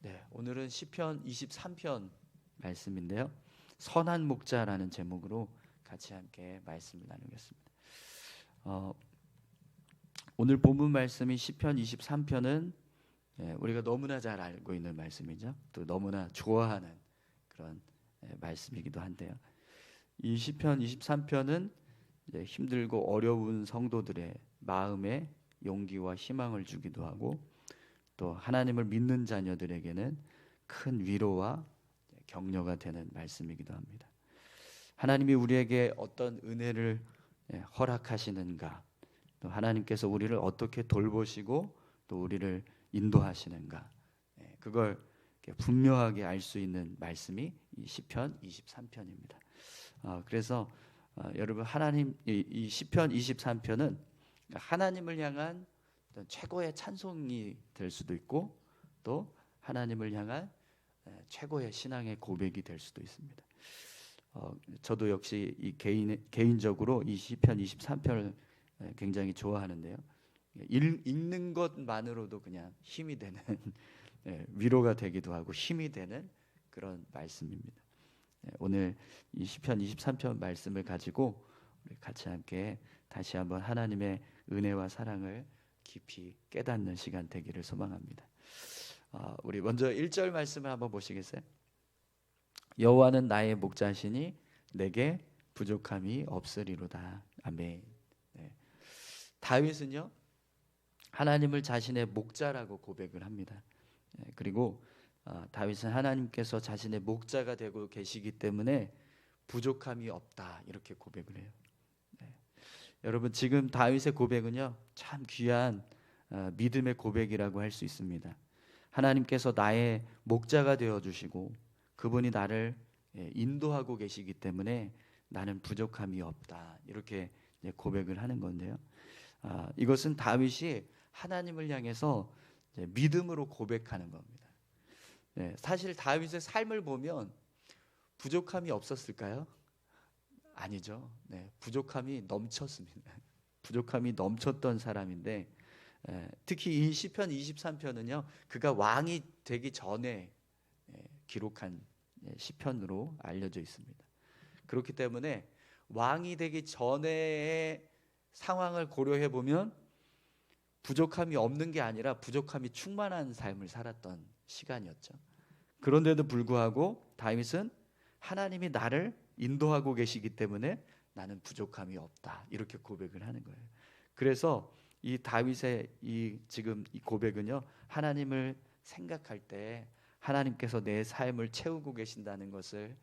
네, 오늘은 시편 23편 말씀인데요. 선한 목자라는 제목으로 같이 함께 말씀을 나누겠습니다. 오늘 본문 말씀이 시편 23편은 우리가 너무나 잘 알고 있는 말씀이죠. 또 너무나 좋아하는 그런 말씀이기도 한데요. 이 시편 23편은 힘들고 어려운 성도들의 마음에 용기와 희망을 주기도 하고 또 하나님을 믿는 자녀들에게는 큰 위로와 격려가 되는 말씀이기도 합니다. 하나님이 우리에게 어떤 은혜를 허락하시는가, 또 하나님께서 우리를 어떻게 돌보시고 또 우리를 인도하시는가, 그걸 분명하게 알 수 있는 말씀이 이 시편 23편입니다. 그래서 여러분 하나님 이 시편 23편은 하나님을 향한 최고의 찬송이 될 수도 있고 또 하나님을 향한 최고의 신앙의 고백이 될 수도 있습니다. 저도 역시 이 개인적으로 이 시편 23편을 굉장히 좋아하는데요. 읽는 것만으로도 그냥 힘이 되는 위로가 되기도 하고 힘이 되는 그런 말씀입니다. 오늘 이 시편 23편 말씀을 가지고 우리 같이 함께 다시 한번 하나님의 은혜와 사랑을 깊이 깨닫는 시간 되기를 소망합니다. 우리 먼저 1절 말씀을 한번 보시겠어요? 여호와는 나의 목자시니 내게 부족함이 없으리로다. 아멘. 다윗은요 하나님을 자신의 목자라고 고백을 합니다. 그리고 다윗은 하나님께서 자신의 목자가 되고 계시기 때문에 부족함이 없다 이렇게 고백을 해요. 여러분 지금 다윗의 고백은요 참 귀한 믿음의 고백이라고 할 수 있습니다. 하나님께서 나의 목자가 되어 주시고 그분이 나를 인도하고 계시기 때문에 나는 부족함이 없다 이렇게 고백을 하는 건데요. 이것은 다윗이 하나님을 향해서 믿음으로 고백하는 겁니다. 사실 다윗의 삶을 보면 부족함이 없었을까요? 아니죠. 부족함이 넘쳤습니다. 부족함이 넘쳤던 사람인데 특히 이 시편 23편은요 그가 왕이 되기 전에 기록한 시편으로 알려져 있습니다. 그렇기 때문에 왕이 되기 전의 상황을 고려해 보면 부족함이 없는 게 아니라 부족함이 충만한 삶을 살았던 시간이었죠. 그런데도 불구하고 다윗은 하나님이 나를 인도하고 계시기 때문에 나는 부족함이 없다 이렇게 고백을 하는 거예요. 그래서 이 다윗의 지금 이 고백은요 하나님을 생각할 때 하나님께서 내 삶을 채우고 계신다는 것을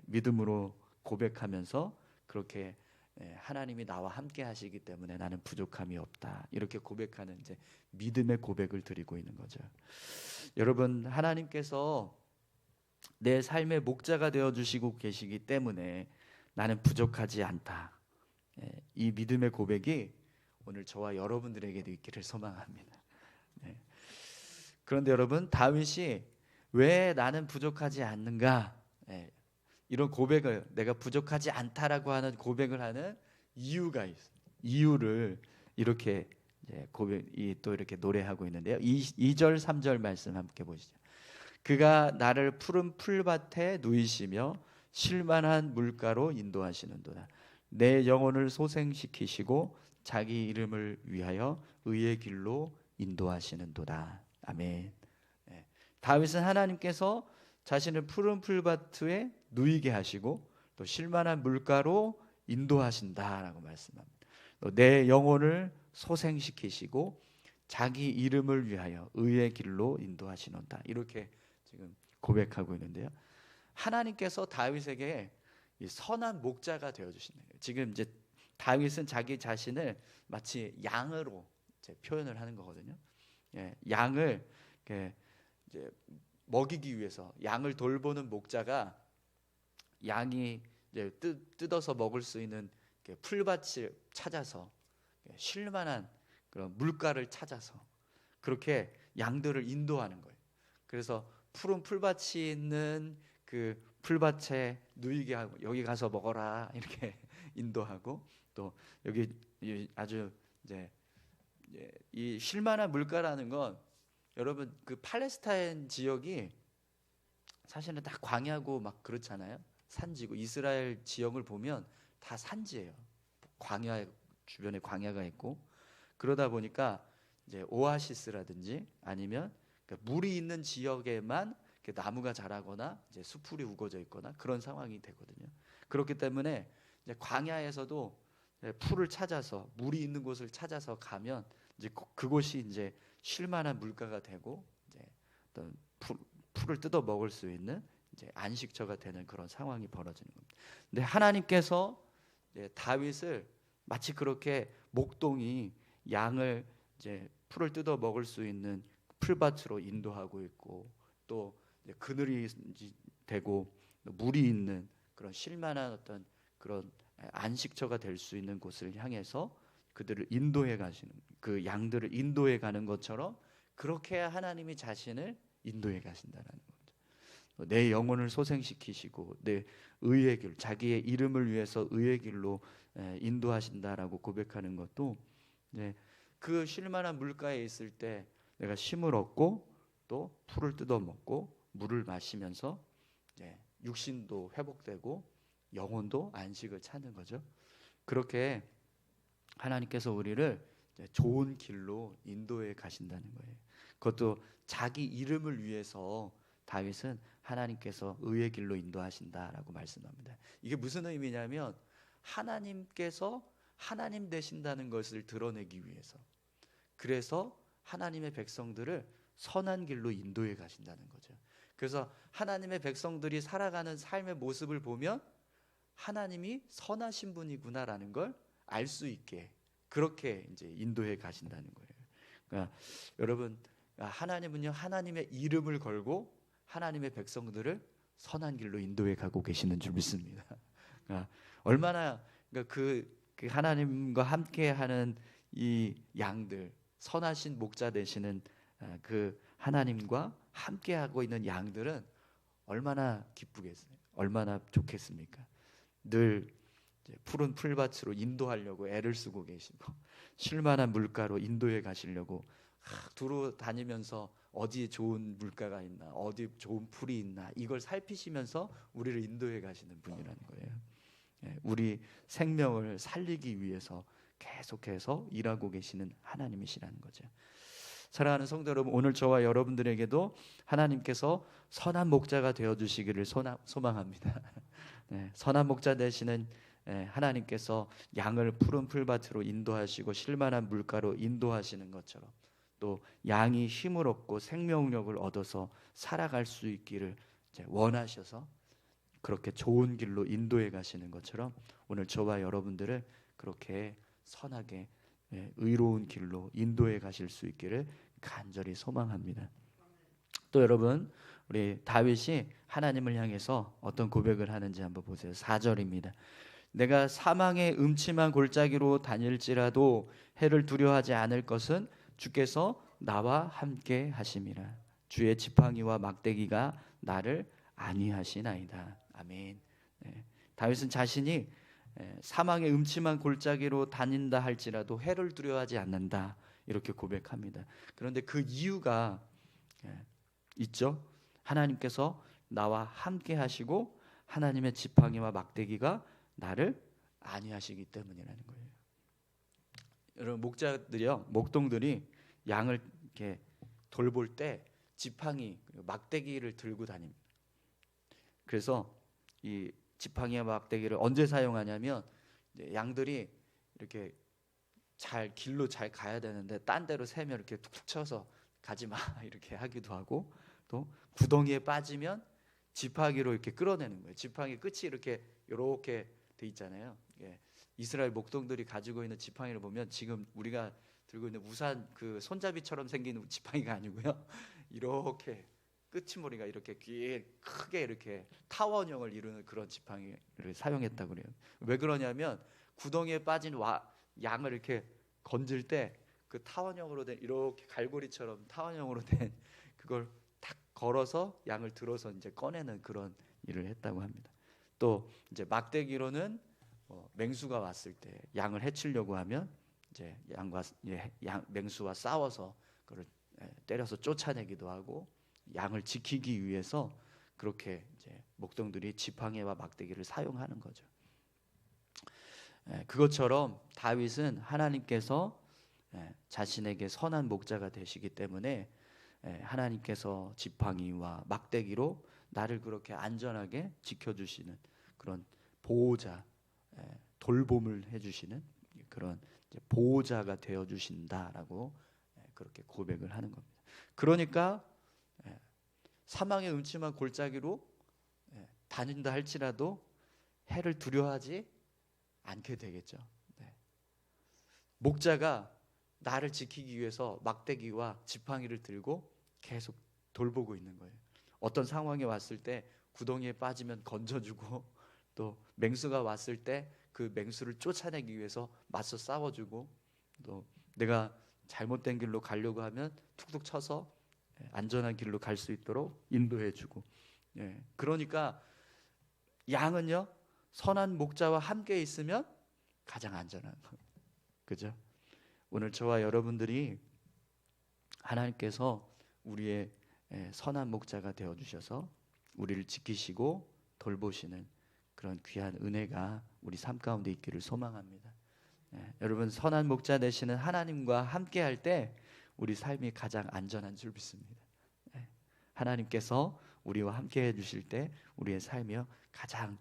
믿음으로 고백하면서 그렇게 하나님이 나와 함께 하시기 때문에 나는 부족함이 없다 이렇게 고백하는 믿음의 고백을 드리고 있는 거죠. 여러분 하나님께서 내 삶의 목자가 되어주시고 계시기 때문에 나는 부족하지 않다. 이 믿음의 고백이 오늘 저와 여러분들에게도 있기를 소망합니다. 그런데 여러분 다윗이 왜 나는 부족하지 않는가 이런 고백을 내가 부족하지 않다라고 하는 고백을 하는 이유가 있어요. 이유를 이렇게 또 이렇게 노래하고 있는데요. 2절 3절 말씀 함께 보시죠. 그가 나를 푸른 풀밭에 누이시며 쉴만한 물가로 인도하시는도다. 내 영혼을 소생시키시고 자기 이름을 위하여 의의 길로 인도하시는도다. 아멘. 다윗은 하나님께서 자신을 푸른 풀밭에 누이게 하시고 또 쉴만한 물가로 인도하신다라고 말씀합니다. 또 내 영혼을 소생시키시고 자기 이름을 위하여 의의 길로 인도하시는다. 이렇게 지금 고백하고 있는데요. 하나님께서 다윗에게 이 선한 목자가 되어 주시네요. 지금 다윗은 자기 자신을 마치 양으로 표현을 하는 거거든요. 양을 먹이기 위해서 양을 돌보는 목자가 양이 뜯어서 먹을 수 있는 풀밭을 찾아서 쉴 만한 그런 물가를 찾아서 그렇게 양들을 인도하는 거예요. 그래서 푸른 풀밭이 있는 그 풀밭에 누이게 하고 여기 가서 먹어라 이렇게 인도하고 또 여기 아주 이 쉴만한 물가라는 건 여러분 그 팔레스타인 지역이 사실은 다 광야고 막 그렇잖아요. 산지고 이스라엘 지형을 보면 다 산지예요. 광야 주변에 광야가 있고 그러다 보니까 이제 오아시스라든지 아니면 그러니까 물이 있는 지역에만 나무가 자라거나 이제 수풀이 우거져 있거나 그런 상황이 되거든요. 그렇기 때문에 이제 광야에서도 풀을 찾아서 물이 있는 곳을 찾아서 가면 이제 그곳이 이제 쉴 만한 물가가 되고 이제 어떤 풀을 뜯어 먹을 수 있는 이제 안식처가 되는 그런 상황이 벌어지는 겁니다. 근데 하나님께서 다윗을 마치 그렇게 목동이 양을 이제 풀을 뜯어 먹을 수 있는 풀밭으로 인도하고 있고 또 그늘이 되고 물이 있는 그런 쉴만한 어떤 그런 안식처가 될 수 있는 곳을 향해서 그들을 인도해 가시는 그 양들을 인도해 가는 것처럼 그렇게 하나님이 자신을 인도해 가신다라는 거죠. 내 영혼을 소생시키시고 내 의의 길, 자기의 이름을 위해서 의의 길로 인도하신다라고 고백하는 것도 그 쉴만한 물가에 있을 때 내가 쉼을 얻고 또 풀을 뜯어 먹고 물을 마시면서 육신도 회복되고 영혼도 안식을 찾는 거죠. 그렇게 하나님께서 우리를 좋은 길로 인도해 가신다는 거예요. 그것도 자기 이름을 위해서 다윗은 하나님께서 의의 길로 인도하신다라고 말씀합니다. 이게 무슨 의미냐면 하나님께서 하나님 되신다는 것을 드러내기 위해서 그래서 하나님의 백성들을 선한 길로 인도해 가신다는 거죠. 그래서 하나님의 백성들이 살아가는 삶의 모습을 보면 하나님이 선하신 분이구나라는 걸 알 수 있게 그렇게 이제 인도해 가신다는 거예요. 그러니까 여러분 하나님은요 하나님의 이름을 걸고 하나님의 백성들을 선한 길로 인도해 가고 계시는 줄 믿습니다. 그러니까 얼마나 그 하나님과 함께하는 이 양들 선하신 목자 되시는 그 하나님과 함께하고 있는 양들은 얼마나 기쁘겠어요. 얼마나 좋겠습니까? 늘 푸른 풀밭으로 인도하려고 애를 쓰고 계시고 쉴만한 물가로 인도해 가시려고 두루 다니면서 어디에 좋은 물가가 있나 어디 좋은 풀이 있나 이걸 살피시면서 우리를 인도해 가시는 분이라는 거예요. 우리 생명을 살리기 위해서 계속해서 일하고 계시는 하나님이시라는 거죠. 사랑하는 성도 여러분, 오늘 저와 여러분들에게도 하나님께서 선한 목자가 되어주시기를 소망합니다. 선한 목자 되시는 하나님께서 양을 푸른 풀밭으로 인도하시고 쉴만한 물가로 인도하시는 것처럼 또 양이 힘을 얻고 생명력을 얻어서 살아갈 수 있기를 원하셔서 그렇게 좋은 길로 인도해 가시는 것처럼 오늘 저와 여러분들을 그렇게 선하게 의로운 길로 인도해 가실 수 있기를 간절히 소망합니다. 또 여러분 우리 다윗이 하나님을 향해서 어떤 고백을 하는지 한번 보세요. 4절입니다. 내가 사망의 음침한 골짜기로 다닐지라도 해를 두려워하지 않을 것은 주께서 나와 함께 하심이라. 주의 지팡이와 막대기가 나를 안위하시나이다. 아멘. 다윗은 자신이 사망의 음침한 골짜기로 다닌다 할지라도 해를 두려워하지 않는다 이렇게 고백합니다. 그런데 그 이유가 있죠. 하나님께서 나와 함께 하시고 하나님의 지팡이와 막대기가 나를 안위하시기 때문이라는 거예요. 여러분 목자들이요, 목동들이 양을 이렇게 돌볼 때 지팡이, 막대기를 들고 다닙니다. 그래서 이 지팡이와 막대기를 언제 사용하냐면 양들이 이렇게 길로 잘 가야 되는데 딴 데로 새면 이렇게 툭툭 쳐서 가지 마 이렇게 하기도 하고 또 구덩이에 빠지면 지팡이로 이렇게 끌어내는 거예요. 지팡이 끝이 이렇게 돼 있잖아요. 이스라엘 목동들이 가지고 있는 지팡이를 보면 지금 우리가 들고 있는 우산 그 손잡이처럼 생긴 지팡이가 아니고요. 이렇게 끝머리가 이렇게 크게 이렇게 타원형을 이루는 그런 지팡이를 사용했다고 그래요. 왜 그러냐면 구덩이에 빠진 양을 이렇게 건질 때 그 타원형으로 된 이렇게 갈고리처럼 타원형으로 된 그걸 탁 걸어서 양을 들어서 이제 꺼내는 그런 일을 했다고 합니다. 또 이제 막대기로는 맹수가 왔을 때 양을 해치려고 하면 이제 맹수와 싸워서 그걸 때려서 쫓아내기도 하고 양을 지키기 위해서 그렇게 이제 목동들이 지팡이와 막대기를 사용하는 거죠. 그것처럼 다윗은 하나님께서 자신에게 선한 목자가 되시기 때문에 하나님께서 지팡이와 막대기로 나를 그렇게 안전하게 지켜주시는 그런 보호자, 돌봄을 해주시는 그런 보호자가 되어주신다라고 그렇게 고백을 하는 겁니다. 그러니까 사망의 음침한 골짜기로 다닌다 할지라도 해를 두려워하지 않게 되겠죠. 목자가 나를 지키기 위해서 막대기와 지팡이를 들고 계속 돌보고 있는 거예요. 어떤 상황이 왔을 때 구덩이에 빠지면 건져주고, 또 맹수가 왔을 때 그 맹수를 쫓아내기 위해서 맞서 싸워주고, 또 내가 잘못된 길로 가려고 하면 툭툭 쳐서 안전한 길로 갈 수 있도록 인도해주고. 그러니까 양은요, 선한 목자와 함께 있으면 가장 안전한 거예요. 그죠? 오늘 저와 여러분들이 하나님께서 우리의 선한 목자가 되어주셔서 우리를 지키시고 돌보시는 그런 귀한 은혜가 우리 삶 가운데 있기를 소망합니다. 여러분, 선한 목자 되시는 하나님과 함께 할 때 우리 삶이 가장 안전한 줄 믿습니다. 하나님께서 우리와 함께 해주실 때 우리의 삶이요 가장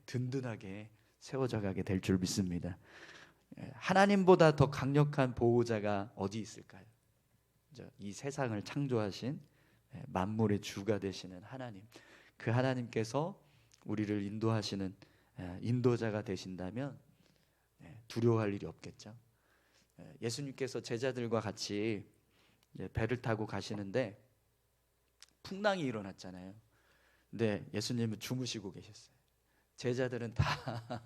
든든하게 세워져 가게 될 줄 믿습니다. 하나님보다 더 강력한 보호자가 어디 있을까요? 이 세상을 창조하신 만물의 주가 되시는 하나님, 그 하나님께서 우리를 인도하시는 인도자가 되신다면 두려워할 일이 없겠죠. 예수님께서 제자들과 같이 배를 타고 가시는데 풍랑이 일어났잖아요. 근데 예수님은 주무시고 계셨어요. 제자들은 다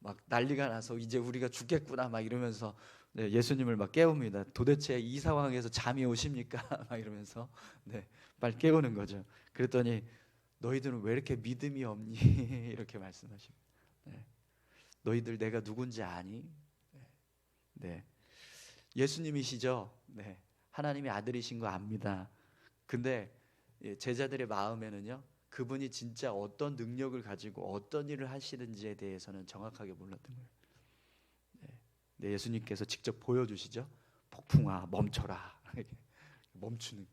막 난리가 나서 이제 우리가 죽겠구나 막 이러면서 예수님을 막 깨웁니다. 도대체 이 상황에서 잠이 오십니까? 막 이러면서 빨리 깨우는 거죠. 그랬더니 너희들은 왜 이렇게 믿음이 없니? 이렇게 말씀하시고, 너희들 내가 누군지 아니? 예수님이시죠? 하나님의 아들이신 거 압니다. 근데 제자들의 마음에는요, 그분이 진짜 어떤 능력을 가지고 어떤 일을 하시는지에 대해서는 정확하게 몰랐던 거예요. 예수님께서 직접 보여주시죠. 폭풍아 멈춰라. 멈추는,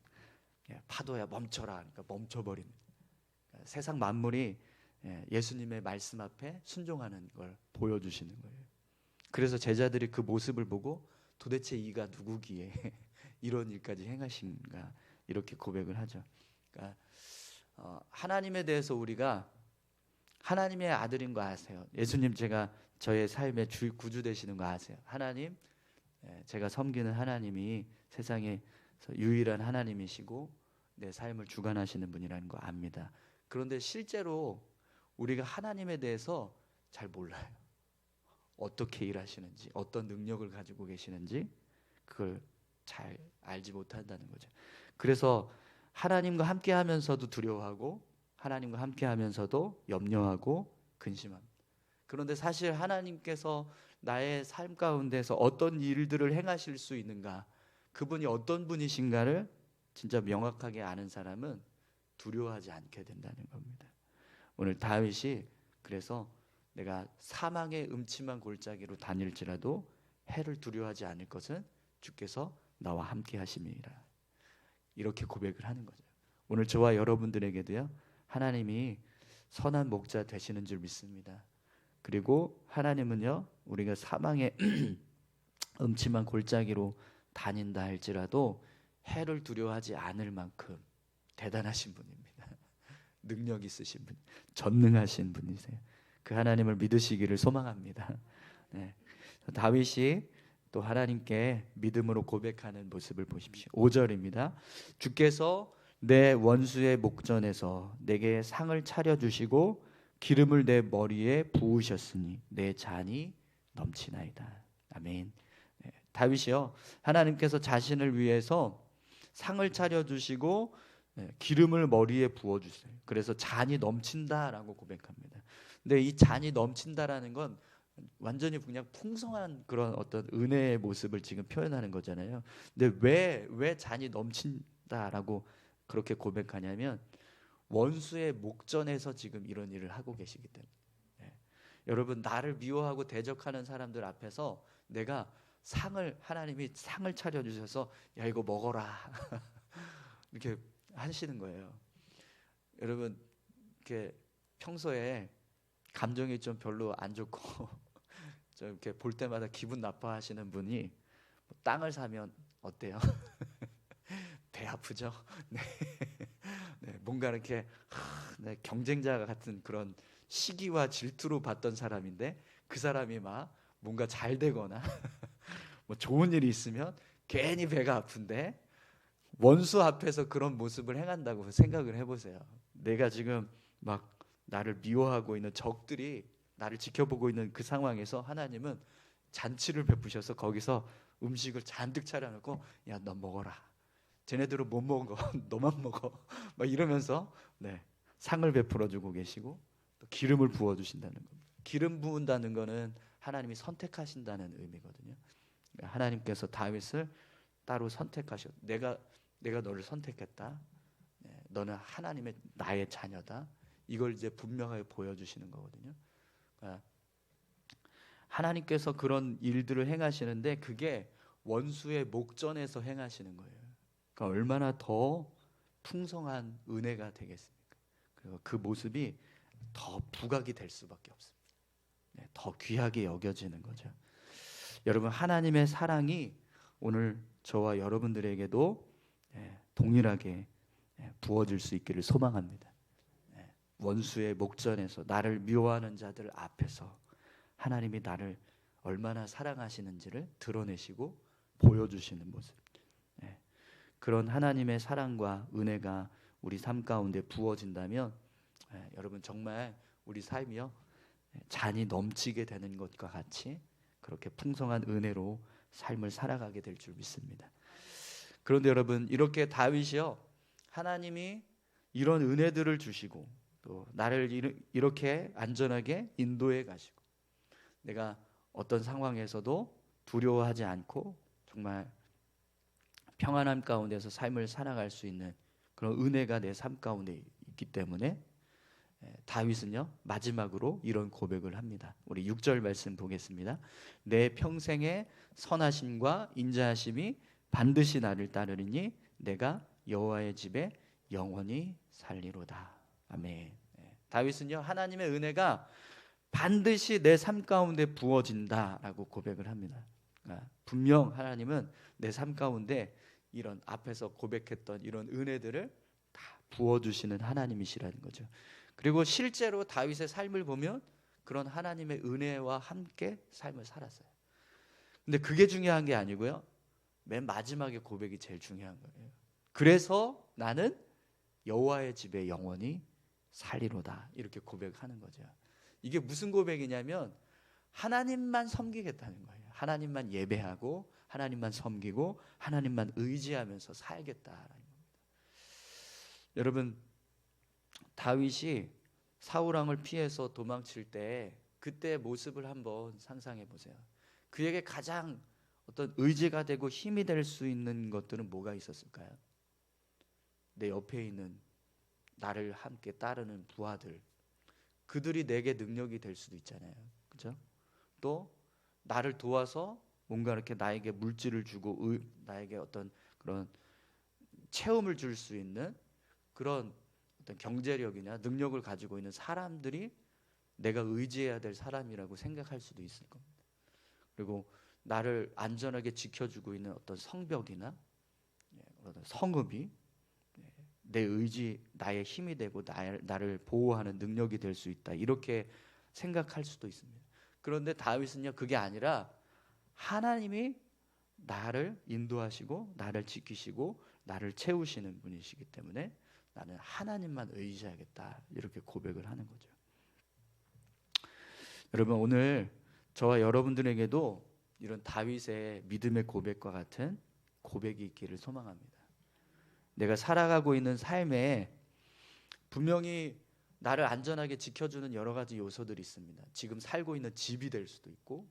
파도야 멈춰라. 그러니까 멈춰버립니다. 세상 만물이 예수님의 말씀 앞에 순종하는 걸 보여주시는 거예요. 그래서 제자들이 그 모습을 보고 도대체 이가 누구기에 이런 일까지 행하신가 이렇게 고백을 하죠. 그러니까 하나님에 대해서 우리가 하나님의 아들인 거 아세요? 예수님, 제가 저의 삶의 구주 되시는 거 아세요? 하나님, 제가 섬기는 하나님이 세상에 유일한 하나님이시고 내 삶을 주관하시는 분이라는 거 압니다. 그런데 실제로 우리가 하나님에 대해서 잘 몰라요. 어떻게 일하시는지, 어떤 능력을 가지고 계시는지 그걸 잘 알지 못한다는 거죠. 그래서 하나님과 함께 하면서도 두려워하고 하나님과 함께 하면서도 염려하고 근심합니다. 그런데 사실 하나님께서 나의 삶 가운데서 어떤 일들을 행하실 수 있는가, 그분이 어떤 분이신가를 진짜 명확하게 아는 사람은 두려워하지 않게 된다는 겁니다. 오늘 다윗이 그래서 내가 사망의 음침한 골짜기로 다닐지라도 해를 두려워하지 않을 것은 주께서 나와 함께 하심이라, 이렇게 고백을 하는 거죠. 오늘 저와 여러분들에게도요, 하나님이 선한 목자 되시는 줄 믿습니다. 그리고 하나님은요, 우리가 사망의 음침한 골짜기로 다닌다 할지라도 해를 두려워하지 않을 만큼 대단하신 분입니다. 능력 있으신 분, 전능하신 분이세요. 그 하나님을 믿으시기를 소망합니다. 다윗이 또 하나님께 믿음으로 고백하는 모습을 보십시오. 5절입니다. 주께서 내 원수의 목전에서 내게 상을 차려주시고 기름을 내 머리에 부으셨으니 내 잔이 넘치나이다. 아멘. 다윗이요, 하나님께서 자신을 위해서 상을 차려주시고 기름을 머리에 부어주세요. 그래서 잔이 넘친다라고 고백합니다. 근데 이 잔이 넘친다라는 건 완전히 그냥 풍성한 그런 어떤 은혜의 모습을 지금 표현하는 거잖아요. 근데 왜 잔이 넘친다라고 그렇게 고백하냐면 원수의 목전에서 지금 이런 일을 하고 계시기 때문에. 예. 여러분, 나를 미워하고 대적하는 사람들 앞에서 내가 하나님이 상을 차려주셔서 야 이거 먹어라 이렇게 하시는 거예요. 여러분, 이렇게 평소에 감정이 좀 별로 안 좋고 좀 이렇게 볼 때마다 기분 나빠하시는 분이 땅을 사면 어때요? 배 아프죠? 네. 네, 뭔가 이렇게 네, 경쟁자 같은 그런 시기와 질투로 봤던 사람인데 그 사람이 막 뭔가 잘 되거나 뭐 좋은 일이 있으면 괜히 배가 아픈데 원수 앞에서 그런 모습을 행한다고 생각을 해보세요. 내가 지금 막 나를 미워하고 있는 적들이 나를 지켜보고 있는 그 상황에서 하나님은 잔치를 베푸셔서 거기서 음식을 잔뜩 차려놓고 야 너 먹어라. 쟤네들은 못 먹어. 너만 먹어. 막 이러면서 네, 상을 베풀어 주고 계시고 또 기름을 부어 주신다는 겁니다. 기름 부은다는 거는 하나님이 선택하신다는 의미거든요. 하나님께서 다윗을 따로 선택하셨. 내가 너를 선택했다. 네, 너는 하나님의 나의 자녀다. 이걸 이제 분명하게 보여주시는 거거든요. 그러니까 하나님께서 그런 일들을 행하시는데 그게 원수의 목전에서 행하시는 거예요. 그러니까 얼마나 더 풍성한 은혜가 되겠습니까? 그리고 그 모습이 더 부각이 될 수밖에 없습니다. 네, 더 귀하게 여겨지는 거죠. 여러분, 하나님의 사랑이 오늘 저와 여러분들에게도 동일하게 부어질 수 있기를 소망합니다. 원수의 목전에서 나를 미워하는 자들 앞에서 하나님이 나를 얼마나 사랑하시는지를 드러내시고 보여주시는 모습. 그런 하나님의 사랑과 은혜가 우리 삶 가운데 부어진다면 여러분 정말 우리 삶이요 잔이 넘치게 되는 것과 같이 그렇게 풍성한 은혜로 삶을 살아가게 될 줄 믿습니다. 그런데 여러분, 이렇게 다윗이요 하나님이 이런 은혜들을 주시고 또 나를 이렇게 안전하게 인도해 가시고 내가 어떤 상황에서도 두려워하지 않고 정말 평안함 가운데서 삶을 살아갈 수 있는 그런 은혜가 내 삶 가운데 있기 때문에 다윗은요 마지막으로 이런 고백을 합니다. 우리 6절 말씀 보겠습니다. 내 평생의 선하심과 인자하심이 반드시 나를 따르리니 내가 여호와의 집에 영원히 살리로다. 아멘. 다윗은요 하나님의 은혜가 반드시 내 삶 가운데 부어진다라고 고백을 합니다. 그러니까 분명 하나님은 내 삶 가운데 이런 앞에서 고백했던 이런 은혜들을 다 부어주시는 하나님이시라는 거죠. 그리고 실제로 다윗의 삶을 보면 그런 하나님의 은혜와 함께 삶을 살았어요. 근데 그게 중요한 게 아니고요. 맨 마지막에 고백이 제일 중요한 거예요. 그래서 나는 여호와의 집에 영원히 살리로다. 이렇게 고백하는 거죠. 이게 무슨 고백이냐면 하나님만 섬기겠다는 거예요. 하나님만 예배하고 하나님만 섬기고 하나님만 의지하면서 살겠다라는 겁니다. 여러분, 다윗이 사울 왕을 피해서 도망칠 때 그때 모습을 한번 상상해 보세요. 그에게 가장 어떤 의지가 되고 힘이 될 수 있는 것들은 뭐가 있었을까요? 내 옆에 있는 나를 함께 따르는 부하들, 그들이 내게 능력이 될 수도 있잖아요. 그죠? 또 나를 도와서 뭔가 이렇게 나에게 물질을 주고 나에게 어떤 그런 체험을 줄 수 있는 그런 어떤 경제력이나 능력을 가지고 있는 사람들이 내가 의지해야 될 사람이라고 생각할 수도 있을 겁니다. 그리고 나를 안전하게 지켜주고 있는 어떤 성벽이나 어떤 성읍이 내 의지, 나의 힘이 되고 나를 보호하는 능력이 될 수 있다. 이렇게 생각할 수도 있습니다. 그런데 다윗은요 그게 아니라 하나님이 나를 인도하시고 나를 지키시고 나를 채우시는 분이시기 때문에 나는 하나님만 의지하겠다. 이렇게 고백을 하는 거죠. 여러분, 오늘 저와 여러분들에게도 이런 다윗의 믿음의 고백과 같은 고백이 있기를 소망합니다. 내가 살아가고 있는 삶에 분명히 나를 안전하게 지켜주는 여러 가지 요소들이 있습니다. 지금 살고 있는 집이 될 수도 있고,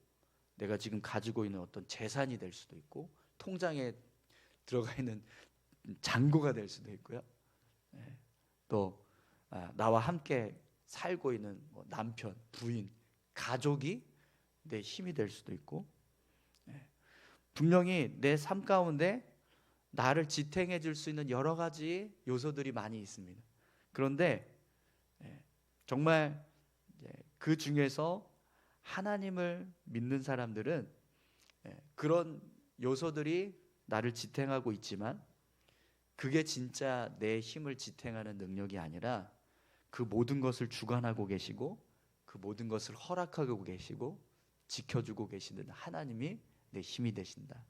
내가 지금 가지고 있는 어떤 재산이 될 수도 있고, 통장에 들어가 있는 잔고가 될 수도 있고요. 또 나와 함께 살고 있는 남편, 부인, 가족이 내 힘이 될 수도 있고, 분명히 내 삶 가운데 나를 지탱해 줄 수 있는 여러 가지 요소들이 많이 있습니다. 그런데 정말 그 중에서 하나님을 믿는 사람들은 그런 요소들이 나를 지탱하고 있지만 그게 진짜 내 힘을 지탱하는 능력이 아니라 그 모든 것을 주관하고 계시고 그 모든 것을 허락하고 계시고 지켜주고 계시는 하나님이 내 힘이 되신다.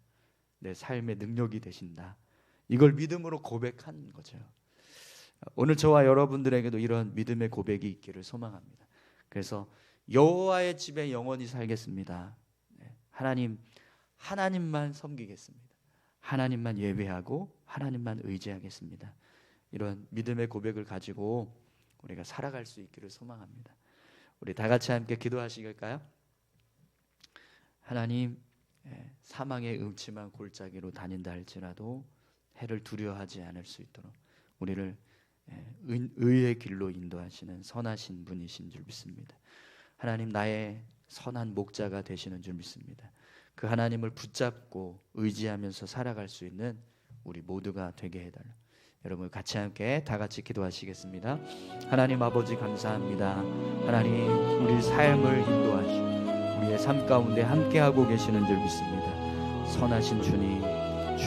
내 삶의 능력이 되신다. 이걸 믿음으로 고백한 거죠. 오늘 저와 여러분들에게도 이런 믿음의 고백이 있기를 소망합니다. 그래서 여호와의 집에 영원히 살겠습니다. 하나님만 섬기겠습니다. 하나님만 예배하고 하나님만 의지하겠습니다. 이런 믿음의 고백을 가지고 우리가 살아갈 수 있기를 소망합니다. 우리 다 같이 함께 기도하시겠까요? 하나님, 사망의 음침한 골짜기로 다닌다 할지라도 해를 두려워하지 않을 수 있도록 우리를 의의 길로 인도하시는 선하신 분이신 줄 믿습니다. 하나님, 나의 선한 목자가 되시는 줄 믿습니다. 그 하나님을 붙잡고 의지하면서 살아갈 수 있는 우리 모두가 되게 해달라. 여러분 같이 함께 다 같이 기도하시겠습니다. 하나님 아버지 감사합니다. 하나님 우리 삶을 인도하시고 우리의 삶 가운데 함께하고 계시는 줄 믿습니다. 선하신 주님,